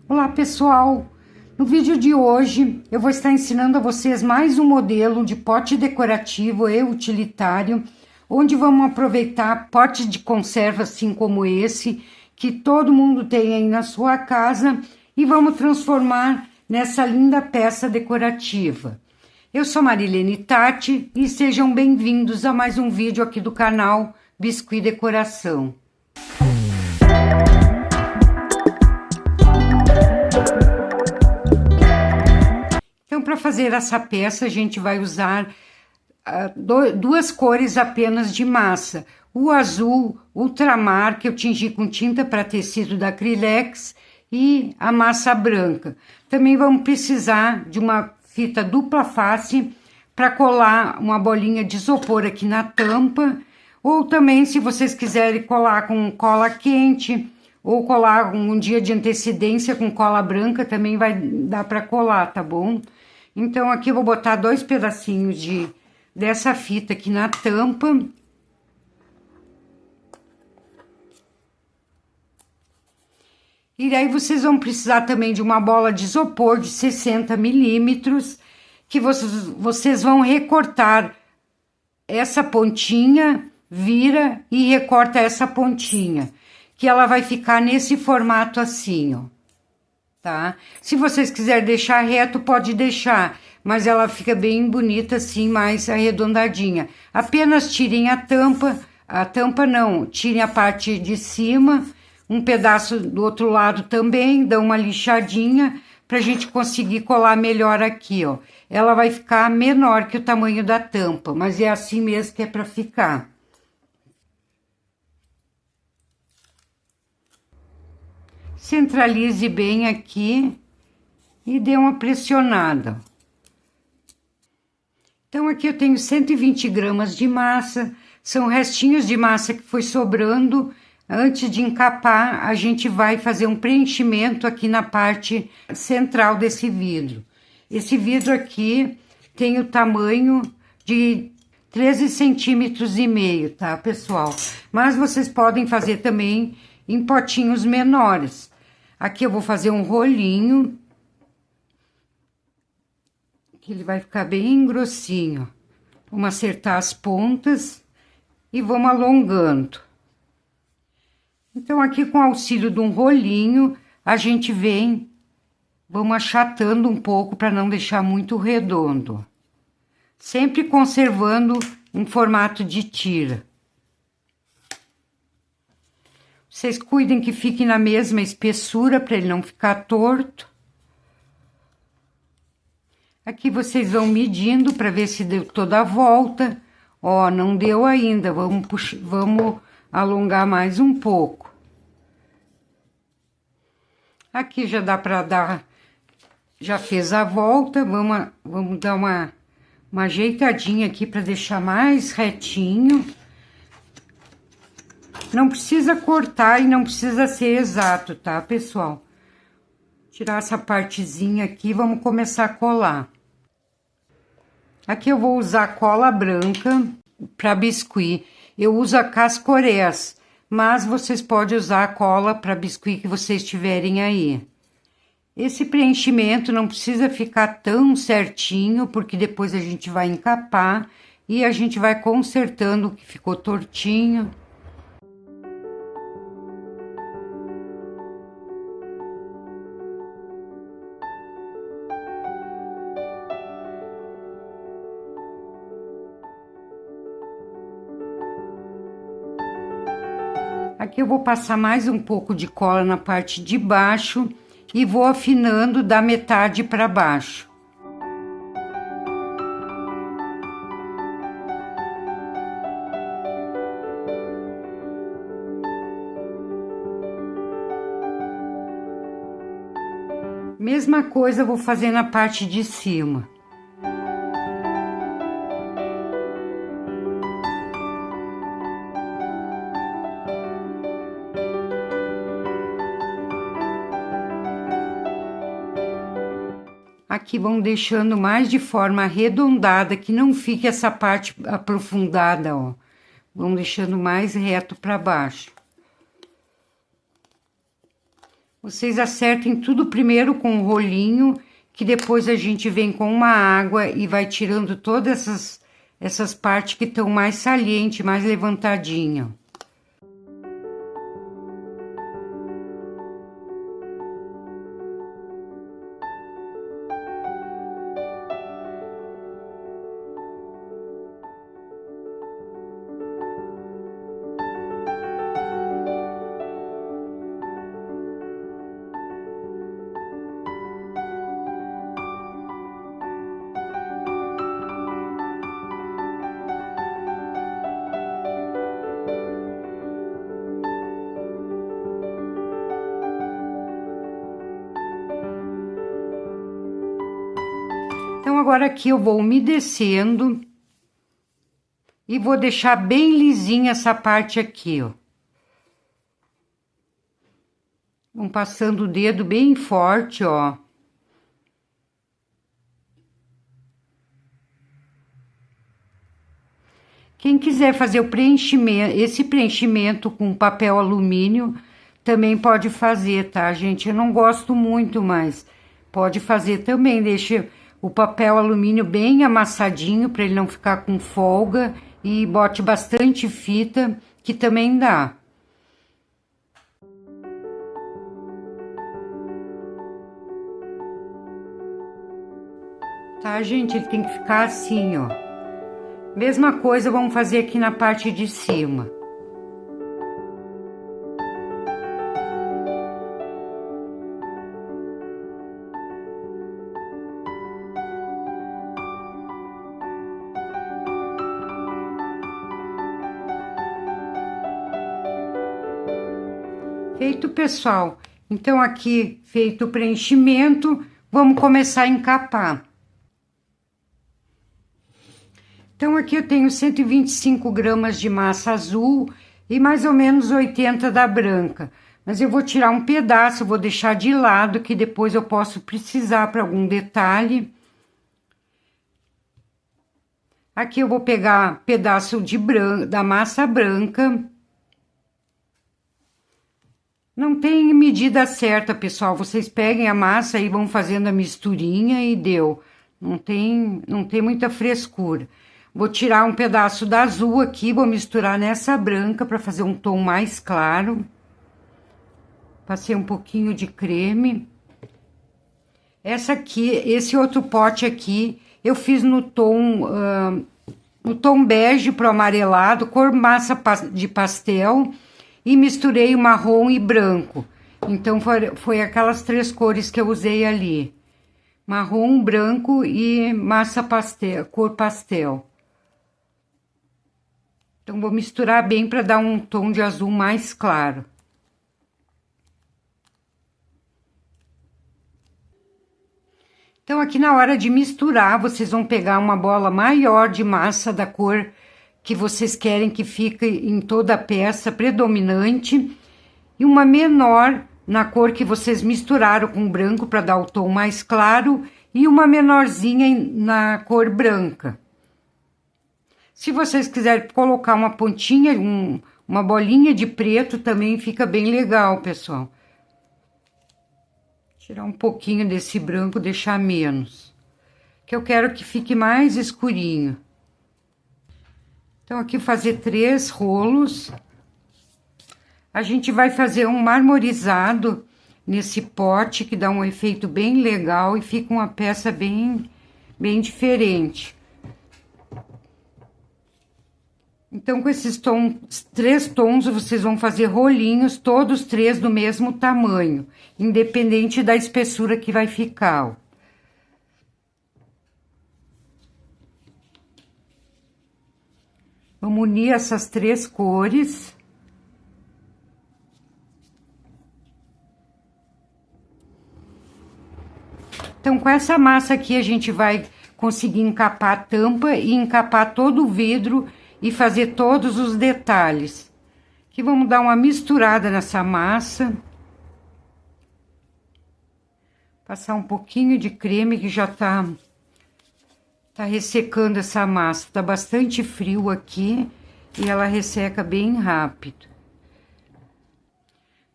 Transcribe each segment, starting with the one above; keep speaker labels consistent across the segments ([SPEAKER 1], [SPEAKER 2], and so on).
[SPEAKER 1] Olá pessoal, no vídeo de hoje eu vou estar ensinando a vocês mais um modelo de pote decorativo e utilitário, onde vamos aproveitar potes de conserva assim como esse, que todo mundo tem aí na sua casa, e vamos transformar nessa linda peça decorativa. Eu sou Marilene Tati e sejam bem-vindos a mais um vídeo aqui do canal Biscuit Decoração. Então, para fazer essa peça, a gente vai usar duas cores apenas de massa. O azul ultramar, que eu tingi com tinta para tecido da Acrylex, e a massa branca. Também vamos precisar de uma fita dupla face para colar uma bolinha de isopor aqui na tampa. Ou também, se vocês quiserem colar com cola quente, ou colar um dia de antecedência com cola branca, também vai dar para colar, tá bom? Então, aqui eu vou botar 2 pedacinhos dessa fita aqui na tampa. E aí, vocês vão precisar também de uma bola de isopor de 60 milímetros, que vocês vão recortar essa pontinha, vira e recorta essa pontinha, que ela vai ficar nesse formato assim, ó. Tá? Se vocês quiserem deixar reto, pode deixar, mas ela fica bem bonita assim, mais arredondadinha. Apenas tirem a tampa não, tirem a parte de cima, um pedaço do outro lado também, dão uma lixadinha pra gente conseguir colar melhor aqui, ó. Ela vai ficar menor que o tamanho da tampa, mas é assim mesmo que é pra ficar. Centralize bem aqui e dê uma pressionada. Então, aqui eu tenho 120 gramas de massa, são restinhos de massa que foi sobrando. Antes de encapar, a gente vai fazer um preenchimento aqui na parte central desse vidro. Esse vidro aqui tem o tamanho de 13 centímetros e meio, tá, pessoal? Mas vocês podem fazer também em potinhos menores. Aqui eu vou fazer um rolinho, que ele vai ficar bem grossinho. Vamos acertar as pontas e vamos alongando. Então, aqui com o auxílio de um rolinho, a gente vamos achatando um pouco para não deixar muito redondo. Sempre conservando um formato de tira. Vocês cuidem que fique na mesma espessura para ele não ficar torto. Aqui vocês vão medindo para ver se deu toda a volta. Ó, não deu ainda, vamos alongar mais um pouco. Aqui já dá para dar, já fez a volta, vamos dar uma ajeitadinha aqui para deixar mais retinho. Não precisa cortar e não precisa ser exato, tá, pessoal? Tirar essa partezinha aqui, vamos começar a colar. Aqui eu vou usar cola branca para biscuit. Eu uso a Cascorés, mas vocês podem usar a cola para biscuit que vocês tiverem aí. Esse preenchimento não precisa ficar tão certinho, porque depois a gente vai encapar e a gente vai consertando o que ficou tortinho. Aqui eu vou passar mais um pouco de cola na parte de baixo e vou afinando da metade para baixo. Mesma coisa eu vou fazer na parte de cima. Aqui vão deixando mais de forma arredondada, que não fique essa parte aprofundada, ó. Vão deixando mais reto para baixo. Vocês acertem tudo primeiro com o rolinho, que depois a gente vem com uma água e vai tirando todas essas partes que estão mais salientes, mais levantadinha. Então, agora aqui eu vou umedecendo e vou deixar bem lisinha essa parte aqui, ó. Vamos passando o dedo bem forte, ó. Quem quiser fazer o preenchimento, esse preenchimento com papel alumínio, também pode fazer, tá, gente? Eu não gosto muito, mas pode fazer também. Deixa o papel alumínio bem amassadinho para ele não ficar com folga e bote bastante fita, que também dá. Tá, gente? Ele tem que ficar assim, ó. Mesma coisa vamos fazer aqui na parte de cima. Feito, pessoal. Então, aqui feito o preenchimento, vamos começar a encapar. Então, aqui eu tenho 125 gramas de massa azul e mais ou menos 80 da branca. Mas eu vou tirar um pedaço, vou deixar de lado, que depois eu posso precisar para algum detalhe. Aqui eu vou pegar pedaço da massa branca. Não tem medida certa, pessoal. Vocês peguem a massa e vão fazendo a misturinha e deu. Não tem muita frescura. Vou tirar um pedaço da azul aqui, vou misturar nessa branca para fazer um tom mais claro. Passei um pouquinho de creme. Esse outro pote aqui, eu fiz no tom bege pro amarelado, cor massa de pastel, e misturei o marrom e branco. Então, foi aquelas 3 cores que eu usei ali. Marrom, branco e massa pastel, cor pastel. Então, vou misturar bem para dar um tom de azul mais claro. Então, aqui na hora de misturar, vocês vão pegar uma bola maior de massa da cor que vocês querem que fique em toda a peça predominante, e uma menor na cor que vocês misturaram com o branco para dar o tom mais claro, e uma menorzinha na cor branca. Se vocês quiserem colocar uma pontinha, uma bolinha de preto, também fica bem legal, pessoal. Tirar um pouquinho desse branco, deixar menos. Que eu quero que fique mais escurinho. Então, aqui fazer 3 rolos. A gente vai fazer um marmorizado nesse pote, que dá um efeito bem legal e fica uma peça bem diferente. Então, com esses 3 tons, vocês vão fazer rolinhos, todos 3 do mesmo tamanho, independente da espessura que vai ficar, ó. Vamos unir essas 3 cores. Então, com essa massa aqui, a gente vai conseguir encapar a tampa e encapar todo o vidro e fazer todos os detalhes. Aqui vamos dar uma misturada nessa massa. Passar um pouquinho de creme, que já tá ressecando essa massa. Tá bastante frio aqui e ela resseca bem rápido.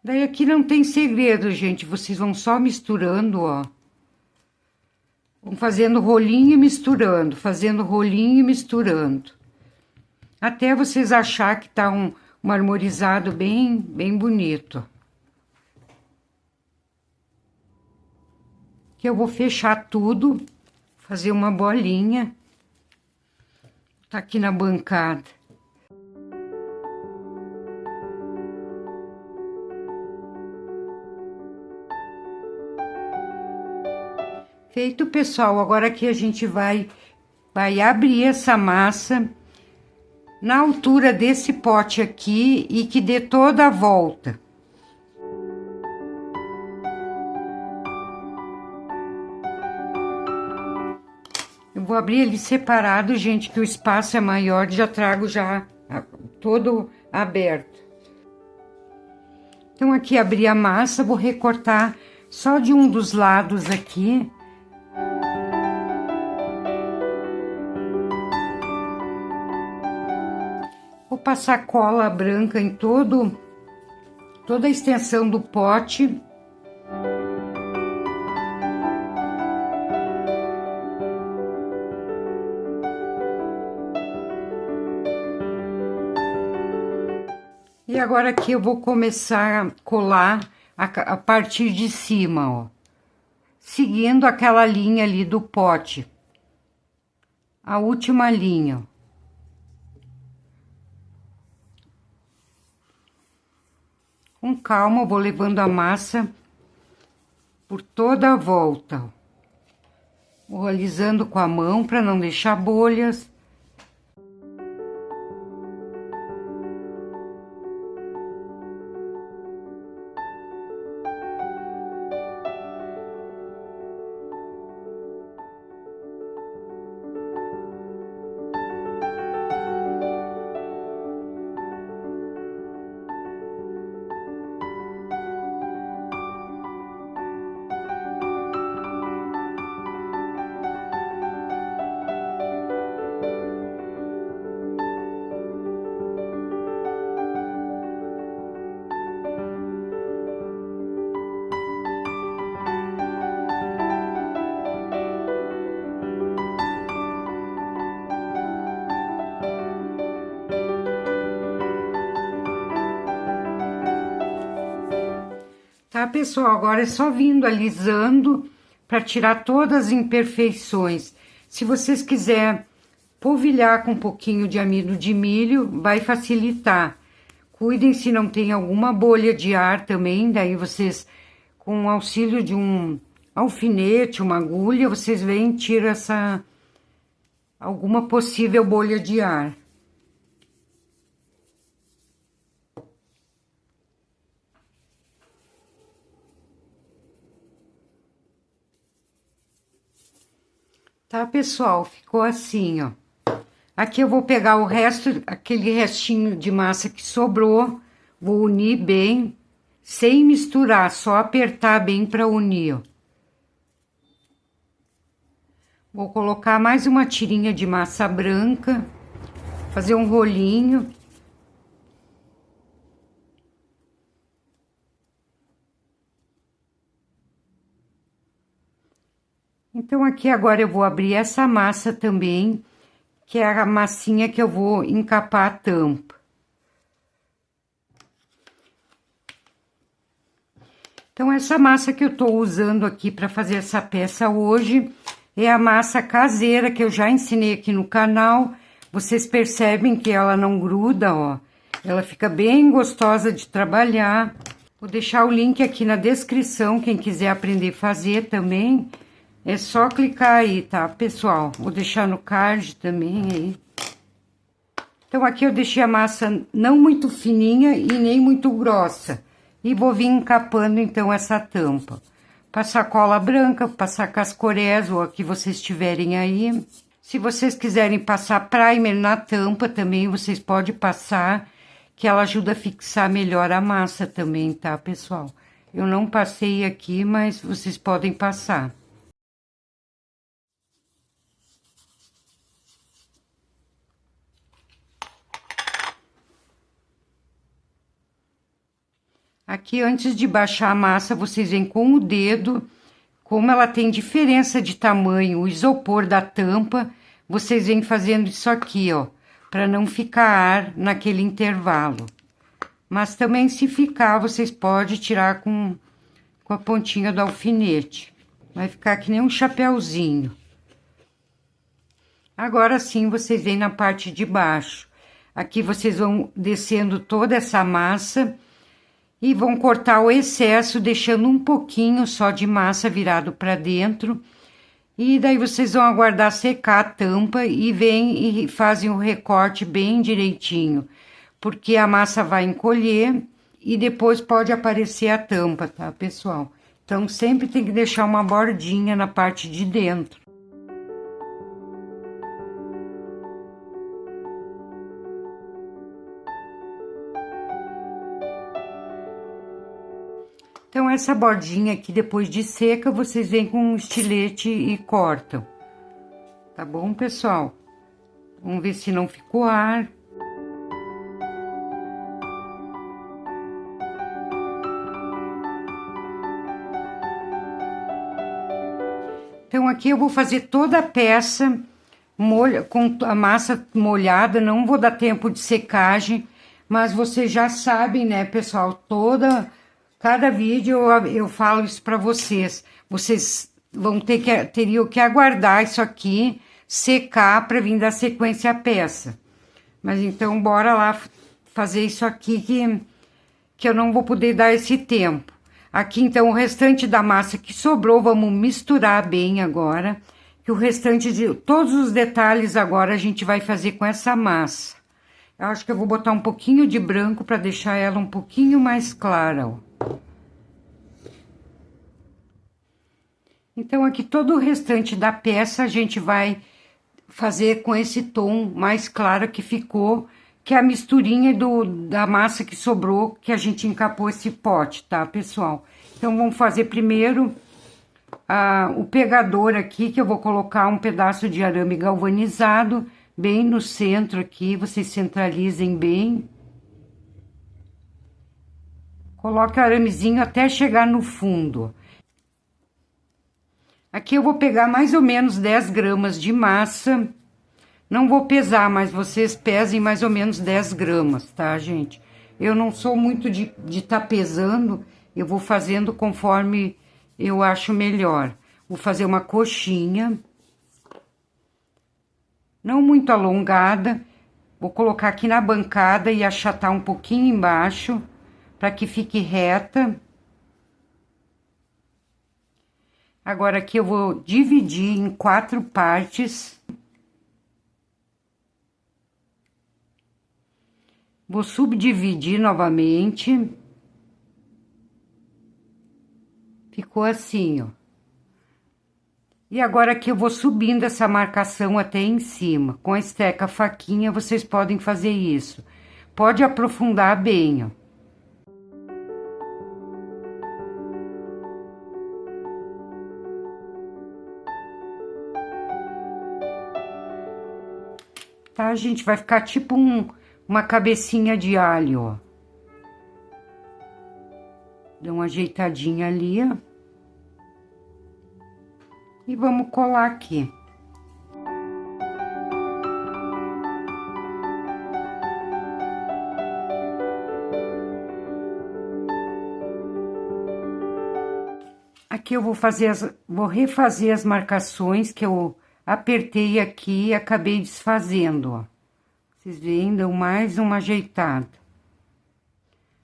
[SPEAKER 1] Daí aqui não tem segredo, gente. Vocês vão só misturando, ó. Vão fazendo rolinho e misturando, fazendo rolinho e misturando. Até vocês achar que tá um marmorizado bem bonito. Que eu vou fechar tudo, fazer uma bolinha. Tá aqui na bancada. Feito, pessoal, agora aqui a gente vai abrir essa massa na altura desse pote aqui e que dê toda a volta. Eu vou abrir ele separado, gente, que o espaço é maior, já trago já todo aberto. Então, aqui abri a massa, vou recortar só de um dos lados aqui. Vou passar cola branca em toda a extensão do pote. E agora aqui eu vou começar a colar a partir de cima, ó. Seguindo aquela linha ali do pote. A última linha, ó. Com calma, eu vou levando a massa por toda a volta. Vou alisando com a mão para não deixar bolhas. Tá, pessoal? Agora é só vindo alisando para tirar todas as imperfeições. Se vocês quiserem polvilhar com um pouquinho de amido de milho, vai facilitar. Cuidem se não tem alguma bolha de ar também, daí vocês, com o auxílio de um alfinete, uma agulha, vocês vêm e tiram alguma possível bolha de ar. Tá, pessoal? Ficou assim, ó. Aqui eu vou pegar o resto, aquele restinho de massa que sobrou, vou unir bem, sem misturar, só apertar bem para unir, ó. Vou colocar mais uma tirinha de massa branca, fazer um rolinho. Então, aqui agora eu vou abrir essa massa também, que é a massinha que eu vou encapar a tampa. Então, essa massa que eu tô usando aqui para fazer essa peça hoje é a massa caseira que eu já ensinei aqui no canal. Vocês percebem que ela não gruda, ó. Ela fica bem gostosa de trabalhar. Vou deixar o link aqui na descrição, quem quiser aprender a fazer também. É só clicar aí, tá, pessoal? Vou deixar no card também aí. Então, aqui eu deixei a massa não muito fininha e nem muito grossa. E vou vir encapando, então, essa tampa. Passar cola branca, passar cascorés, ou a que vocês tiverem aí. Se vocês quiserem passar primer na tampa também, vocês podem passar, que ela ajuda a fixar melhor a massa também, tá, pessoal? Eu não passei aqui, mas vocês podem passar. Aqui, antes de baixar a massa, vocês vêm com o dedo, como ela tem diferença de tamanho, o isopor da tampa, vocês vêm fazendo isso aqui, ó, para não ficar ar naquele intervalo. Mas também, se ficar, vocês podem tirar com a pontinha do alfinete. Vai ficar que nem um chapéuzinho. Agora sim, vocês vêm na parte de baixo. Aqui vocês vão descendo toda essa massa e vão cortar o excesso, deixando um pouquinho só de massa virado para dentro. E daí vocês vão aguardar secar a tampa e vêm e fazem o recorte bem direitinho, porque a massa vai encolher e depois pode aparecer a tampa, tá, pessoal? Então, sempre tem que deixar uma bordinha na parte de dentro. Então, essa bordinha aqui, depois de seca, vocês vêm com um estilete e cortam. Tá bom, pessoal? Vamos ver se não ficou ar. Então, aqui eu vou fazer toda a peça com a massa molhada, não vou dar tempo de secagem, mas vocês já sabem, né, pessoal, cada vídeo eu falo isso para vocês. Vocês vão teriam que aguardar isso aqui secar para vir dar sequência à peça. Mas então, bora lá fazer isso aqui que eu não vou poder dar esse tempo. Aqui, então, o restante da massa que sobrou, vamos misturar bem agora. Que o restante de todos os detalhes agora a gente vai fazer com essa massa. Eu acho que eu vou botar um pouquinho de branco para deixar ela um pouquinho mais clara, ó. Então, aqui todo o restante da peça a gente vai fazer com esse tom mais claro que ficou, que é a misturinha da massa que sobrou, que a gente encapou esse pote, tá, pessoal? Então, vamos fazer primeiro o pegador aqui, que eu vou colocar um pedaço de arame galvanizado bem no centro aqui, vocês centralizem bem. Coloque o aramezinho até chegar no fundo. Aqui eu vou pegar mais ou menos 10 gramas de massa. Não vou pesar, mas vocês pesem mais ou menos 10 gramas, tá, gente? Eu não sou muito de tá pesando, eu vou fazendo conforme eu acho melhor. Vou fazer uma coxinha. Não muito alongada. Vou colocar aqui na bancada e achatar um pouquinho embaixo, para que fique reta. Agora, aqui eu vou dividir em 4 partes. Vou subdividir novamente. Ficou assim, ó. E agora aqui eu vou subindo essa marcação até em cima. Com a esteca faquinha, vocês podem fazer isso. Pode aprofundar bem, ó. Tá, gente? Vai ficar tipo uma cabecinha de alho, ó. Dá uma ajeitadinha ali, ó. E vamos colar aqui. Aqui eu vou refazer as marcações que eu apertei aqui e acabei desfazendo, ó. Vocês veem, dão mais uma ajeitada.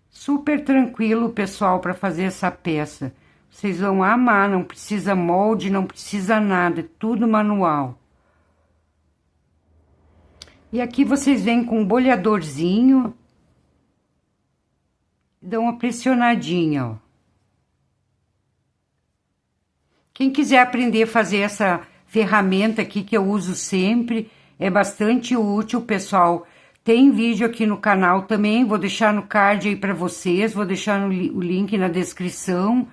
[SPEAKER 1] Super tranquilo, pessoal, para fazer essa peça. Vocês vão amar, não precisa molde, não precisa nada, é tudo manual. E aqui vocês vêm com um bolhadorzinho. Dão uma pressionadinha, ó. Quem quiser aprender a fazer essa ferramenta aqui que eu uso sempre, é bastante útil, pessoal. Tem vídeo aqui no canal também, vou deixar no card aí para vocês, vou deixar o link na descrição.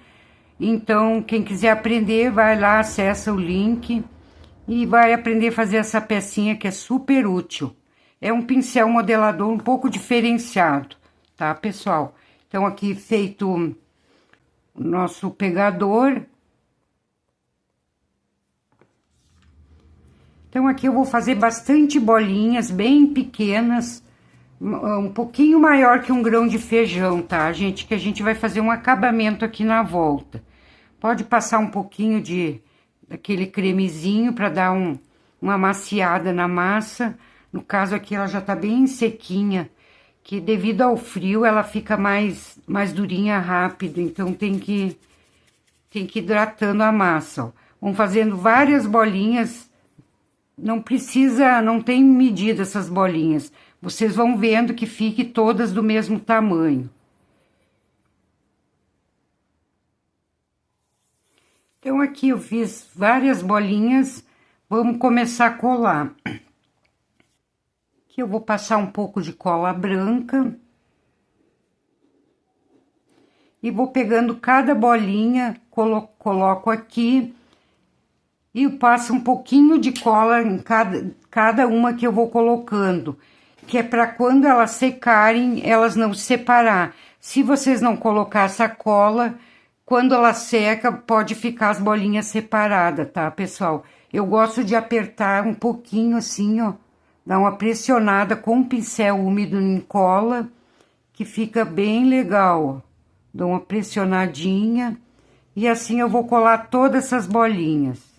[SPEAKER 1] Então, quem quiser aprender, vai lá, acessa o link e vai aprender a fazer essa pecinha que é super útil. É um pincel modelador um pouco diferenciado, tá, pessoal? Então, aqui feito o nosso pegador. Então, aqui eu vou fazer bastante bolinhas bem pequenas, um pouquinho maior que um grão de feijão, tá, gente? Que a gente vai fazer um acabamento aqui na volta. Pode passar um pouquinho daquele cremezinho para dar uma maciada na massa. No caso aqui, ela já tá bem sequinha, que devido ao frio, ela fica mais durinha rápido. Então, tem que ir hidratando a massa, ó. Vamos fazendo várias bolinhas. Não tem medida essas bolinhas. Vocês vão vendo que fique todas do mesmo tamanho. Então, aqui eu fiz várias bolinhas. Vamos começar a colar. Aqui eu vou passar um pouco de cola branca. E vou pegando cada bolinha, coloco aqui. E passo um pouquinho de cola em cada uma que eu vou colocando, que é para quando elas secarem, elas não se separar. Se vocês não colocar essa cola, quando ela seca, pode ficar as bolinhas separadas, tá, pessoal? Eu gosto de apertar um pouquinho assim, ó, dar uma pressionada com um pincel úmido em cola, que fica bem legal, ó. Dou uma pressionadinha e assim eu vou colar todas essas bolinhas.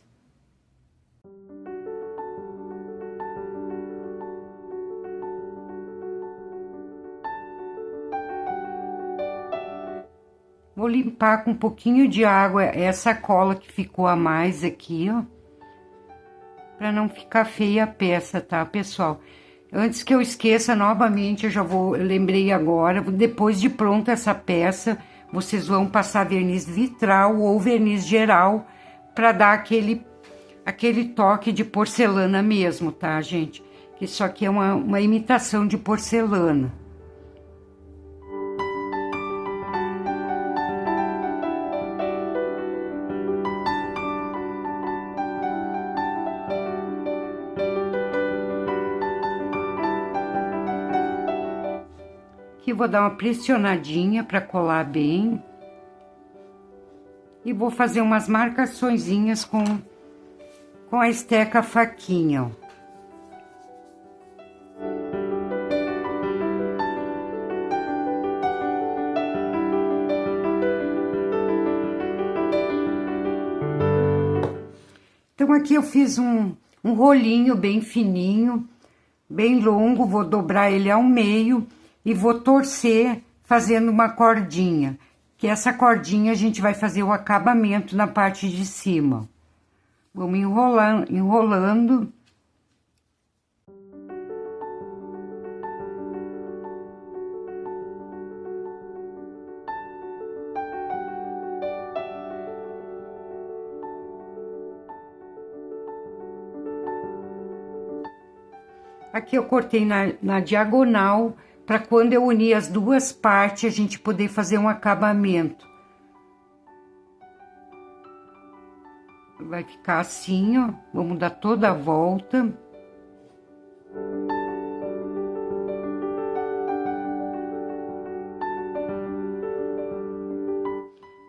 [SPEAKER 1] Vou limpar com um pouquinho de água essa cola que ficou a mais aqui, ó. Pra não ficar feia a peça, tá, pessoal? Antes que eu esqueça novamente, eu lembrei agora, depois de pronta essa peça, vocês vão passar verniz vitral ou verniz geral pra dar aquele toque de porcelana mesmo, tá, gente? Que isso aqui é uma imitação de porcelana. Aqui vou dar uma pressionadinha para colar bem. E vou fazer umas marcaçõezinhas com a esteca faquinha, ó. Então, aqui eu fiz um rolinho bem fininho, bem longo, vou dobrar ele ao meio e vou torcer fazendo uma cordinha, que essa cordinha a gente vai fazer o acabamento na parte de cima. Vamos enrolando. Aqui eu cortei na diagonal, para quando eu unir as duas partes, a gente poder fazer um acabamento. Vai ficar assim, ó. Vamos dar toda a volta.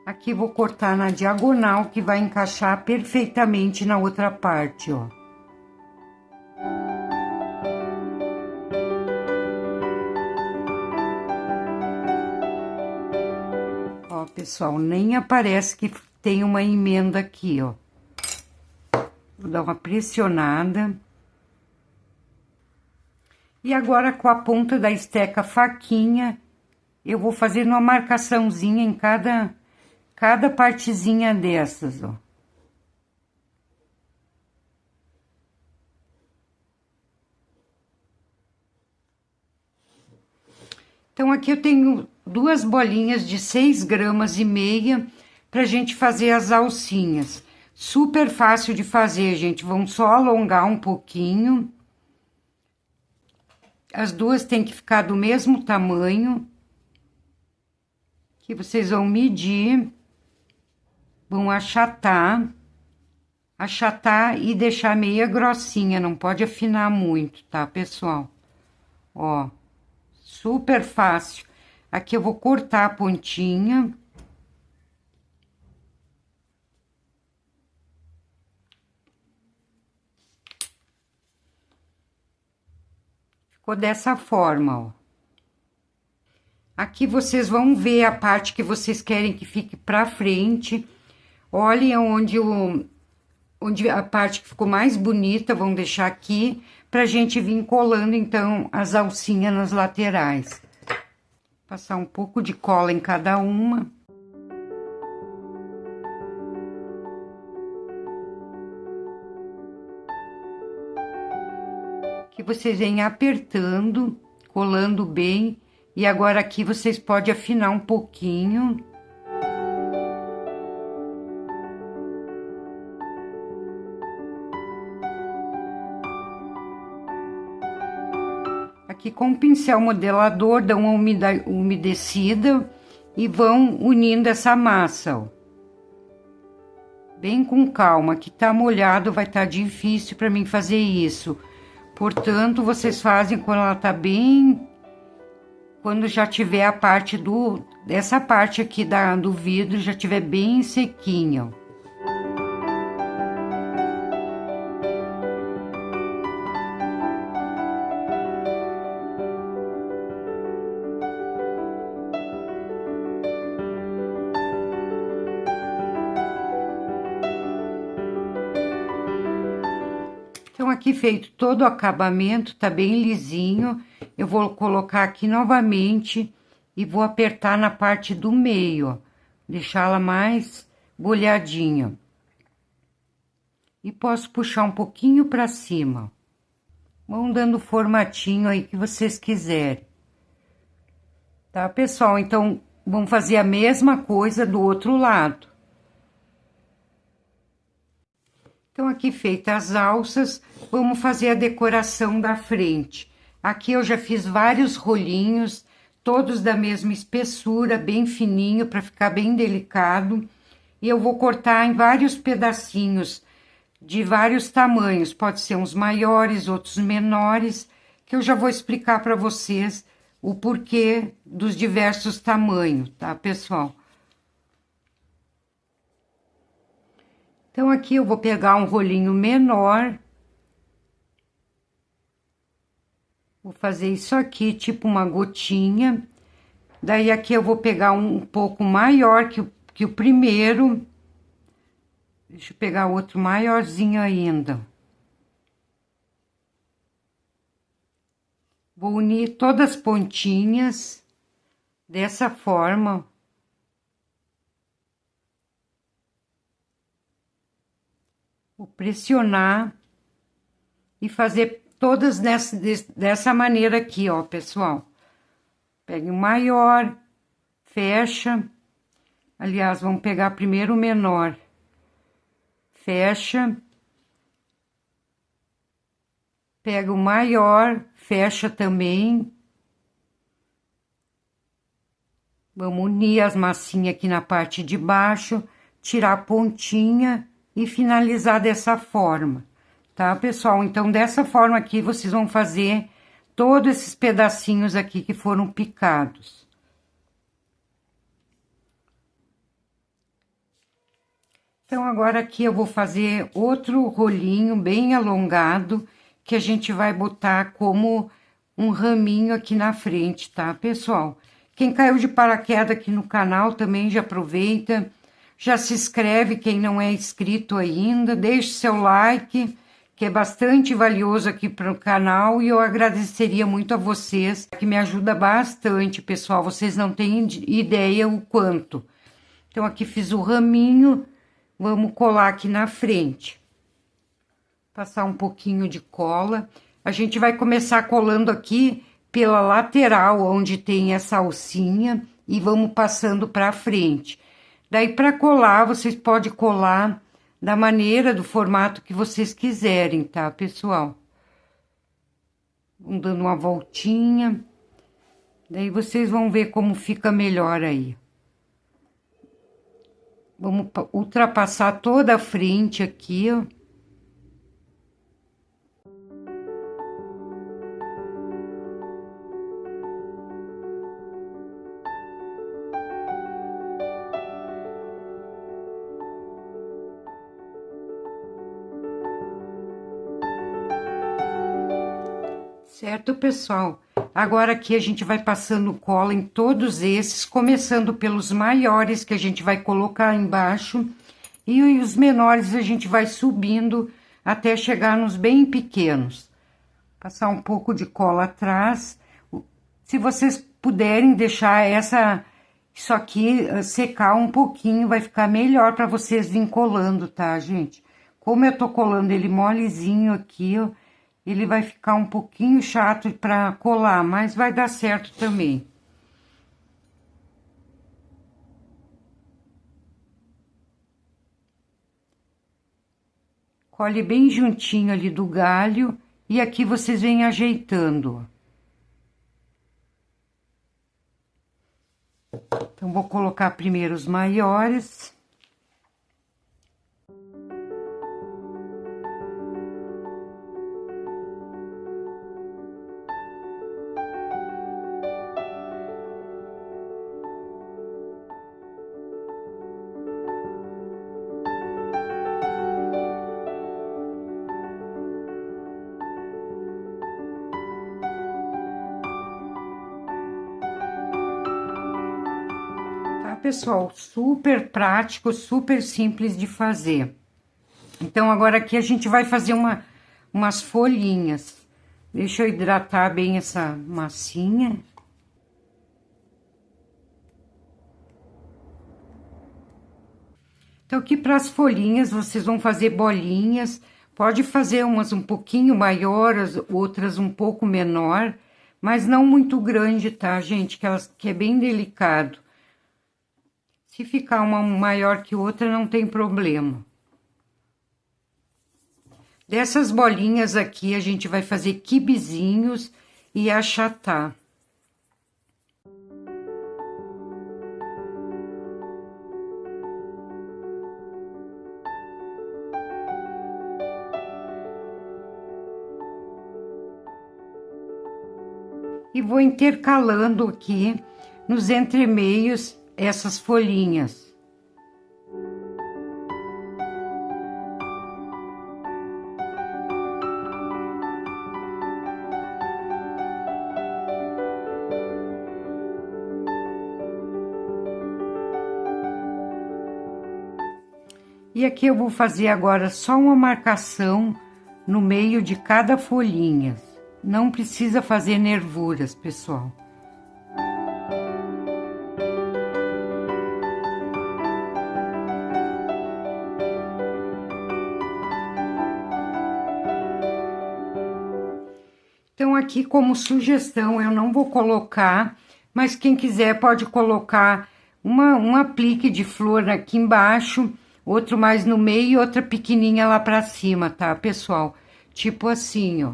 [SPEAKER 1] Aqui vou cortar na diagonal, que vai encaixar perfeitamente na outra parte, ó. Pessoal, nem aparece que tem uma emenda aqui, ó. Vou dar uma pressionada. E agora, com a ponta da esteca faquinha, eu vou fazer uma marcaçãozinha em cada partezinha dessas, ó. Então, aqui eu tenho 2 bolinhas de 6,5 gramas pra gente fazer as alcinhas. Super fácil de fazer, gente. Vamos só alongar um pouquinho. As duas têm que ficar do mesmo tamanho. Que vocês vão medir. Vão achatar. Achatar e deixar meia grossinha. Não pode afinar muito, tá, pessoal? Ó. Super fácil. Aqui eu vou cortar a pontinha. Ficou dessa forma, ó. Aqui vocês vão ver a parte que vocês querem que fique pra frente. Olhem onde a parte que ficou mais bonita, vão deixar aqui, pra gente vir colando, então, as alcinhas nas laterais. Passar um pouco de cola em cada uma. Que vocês vêm apertando, colando bem. E agora aqui vocês podem afinar um pouquinho. Aqui com o pincel modelador, dão uma umedecida e vão unindo essa massa, ó. Bem com calma, que tá molhado, vai estar difícil para mim fazer isso. Portanto, vocês fazem quando ela tá bem... Quando já tiver a parte dessa parte aqui do vidro, já tiver bem sequinha, ó. Então, aqui feito todo o acabamento, tá bem lisinho. Eu vou colocar aqui novamente e vou apertar na parte do meio, ó. Deixá-la mais bolhadinha. E posso puxar um pouquinho pra cima. Vão dando o formatinho aí que vocês quiserem. Tá, pessoal? Então, vamos fazer a mesma coisa do outro lado. Então, aqui feitas as alças, vamos fazer a decoração da frente. Aqui eu já fiz vários rolinhos, todos da mesma espessura, bem fininho, para ficar bem delicado. E eu vou cortar em vários pedacinhos, de vários tamanhos. Pode ser uns maiores, outros menores, que eu já vou explicar para vocês o porquê dos diversos tamanhos, tá, pessoal? Então, aqui eu vou pegar um rolinho menor. Vou fazer isso aqui, tipo uma gotinha. Daí, aqui eu vou pegar um pouco maior que o primeiro. Deixa eu pegar outro maiorzinho ainda. Vou unir todas as pontinhas dessa forma. Vou pressionar e fazer todas dessa maneira aqui, ó, pessoal. Pegue o maior, fecha. Aliás, vamos pegar primeiro o menor. Fecha. Pega o maior, fecha também. Vamos unir as massinhas aqui na parte de baixo, tirar a pontinha e finalizar dessa forma, tá, pessoal? Então, dessa forma aqui, vocês vão fazer todos esses pedacinhos aqui que foram picados. Então, agora aqui eu vou fazer outro rolinho bem alongado, que a gente vai botar como um raminho aqui na frente, tá, pessoal? Quem caiu de paraquedas aqui no canal também já aproveita, já se inscreve, quem não é inscrito ainda, deixe seu like, que é bastante valioso aqui para o canal, e eu agradeceria muito a vocês, que me ajuda bastante, pessoal, vocês não têm ideia o quanto. Então, aqui fiz o raminho, vamos colar aqui na frente. Passar um pouquinho de cola. A gente vai começar colando aqui pela lateral, onde tem essa alcinha, e vamos passando para frente. Daí, para colar, vocês podem colar da maneira, do formato que vocês quiserem, tá, pessoal? Vão dando uma voltinha. Daí, vocês vão ver como fica melhor aí. Vamos ultrapassar toda a frente aqui, ó. Certo, pessoal? Agora aqui a gente vai passando cola em todos esses, começando pelos maiores que a gente vai colocar embaixo, e os menores a gente vai subindo até chegar nos bem pequenos. Passar um pouco de cola atrás. Se vocês puderem deixar isso aqui secar um pouquinho, vai ficar melhor para vocês virem colando, tá, gente? Como eu tô colando ele molezinho aqui, ó, ele vai ficar um pouquinho chato para colar, mas vai dar certo também. Colhe bem juntinho ali do galho e aqui vocês vêm ajeitando. Então, vou colocar primeiro os maiores. Pessoal, super prático, super simples de fazer. Então, agora aqui a gente vai fazer umas folhinhas. Deixa eu hidratar bem essa massinha. Então, aqui para as folhinhas, vocês vão fazer bolinhas. Pode fazer umas um pouquinho maiores, outras um pouco menor, mas não muito grande, tá, gente? Que é bem delicado. Se ficar uma maior que outra, não tem problema. Dessas bolinhas aqui, a gente vai fazer quibezinhos e achatar. E vou intercalando aqui nos entremeios essas folhinhas. E aqui eu vou fazer agora só uma marcação no meio de cada folhinha. Não precisa fazer nervuras, pessoal. Então, aqui como sugestão, eu não vou colocar, mas quem quiser pode colocar um aplique de flor aqui embaixo, outro mais no meio e outra pequenininha lá pra cima, tá, pessoal? Tipo assim, ó.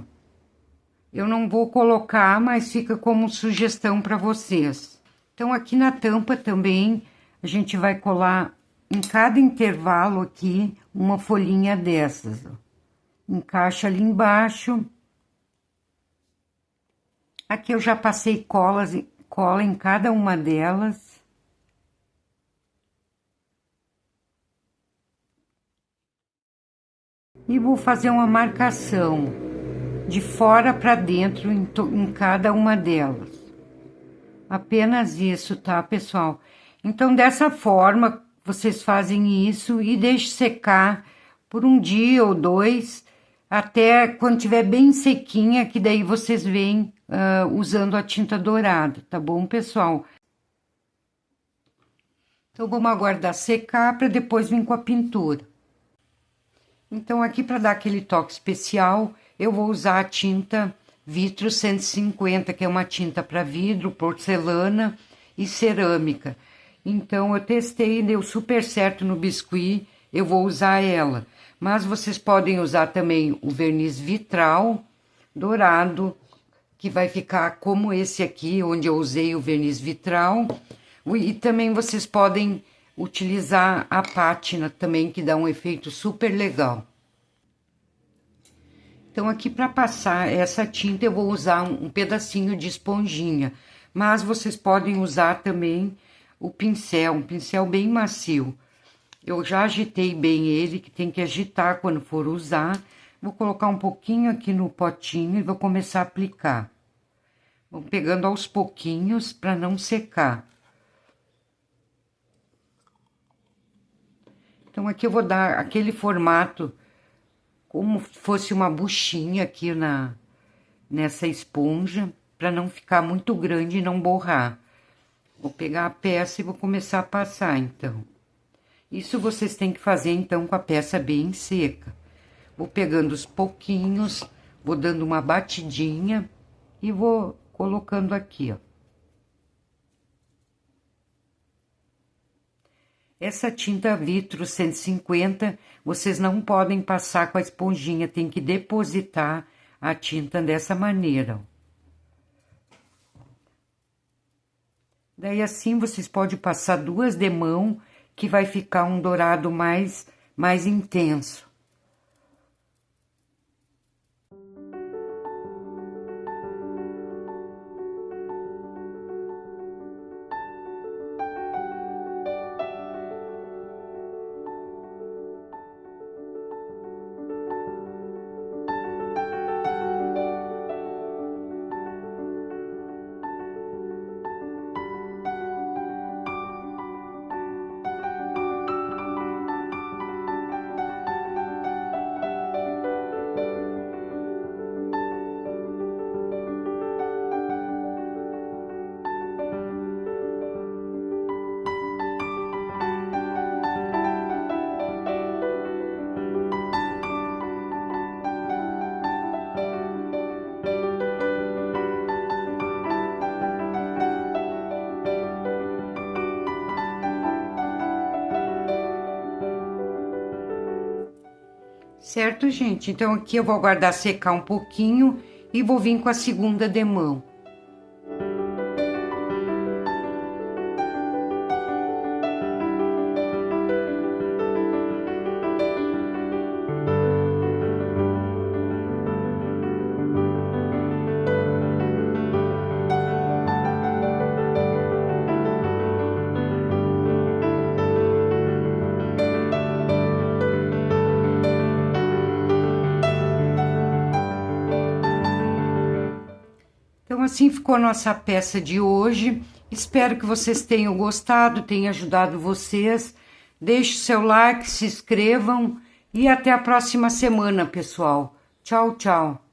[SPEAKER 1] Eu não vou colocar, mas fica como sugestão para vocês. Então, aqui na tampa também, a gente vai colar em cada intervalo aqui uma folhinha dessas, ó. Encaixa ali embaixo. Aqui eu já passei cola em cada uma delas. E vou fazer uma marcação de fora para dentro em cada uma delas. Apenas isso, tá, pessoal? Então, dessa forma, vocês fazem isso e deixem secar por um dia ou dois, até quando tiver bem sequinha, que daí vocês vêm usando a tinta dourada, tá bom, pessoal? Então, vamos aguardar secar para depois vir com a pintura. Então, aqui para dar aquele toque especial, eu vou usar a tinta Vitro 150, que é uma tinta para vidro, porcelana e cerâmica. Então, eu testei, deu super certo no biscuit, eu vou usar ela. Mas vocês podem usar também o verniz vitral dourado, que vai ficar como esse aqui, onde eu usei o verniz vitral. E também vocês podem utilizar a pátina também, que dá um efeito super legal. Então, aqui para passar essa tinta, eu vou usar um pedacinho de esponjinha. Mas vocês podem usar também o pincel, um pincel bem macio. Eu já agitei bem ele, que tem que agitar quando for usar. Vou colocar um pouquinho aqui no potinho e vou começar a aplicar. Vou pegando aos pouquinhos para não secar. Então, aqui eu vou dar aquele formato como se fosse uma buchinha aqui nessa esponja, para não ficar muito grande e não borrar. Vou pegar a peça e vou começar a passar, então. Isso vocês têm que fazer, então, com a peça bem seca. Vou pegando os pouquinhos, vou dando uma batidinha e vou colocando aqui, ó. Essa tinta Vitro 150, vocês não podem passar com a esponjinha, tem que depositar a tinta dessa maneira, ó. Daí assim vocês podem passar 2 de mão, que vai ficar um dourado mais intenso. Certo, gente? Então, aqui eu vou aguardar secar um pouquinho e vou vir com a segunda demão. Então, assim ficou a nossa peça de hoje. Espero que vocês tenham gostado, tenha ajudado vocês. Deixe o seu like, se inscrevam e até a próxima semana, pessoal. Tchau, tchau.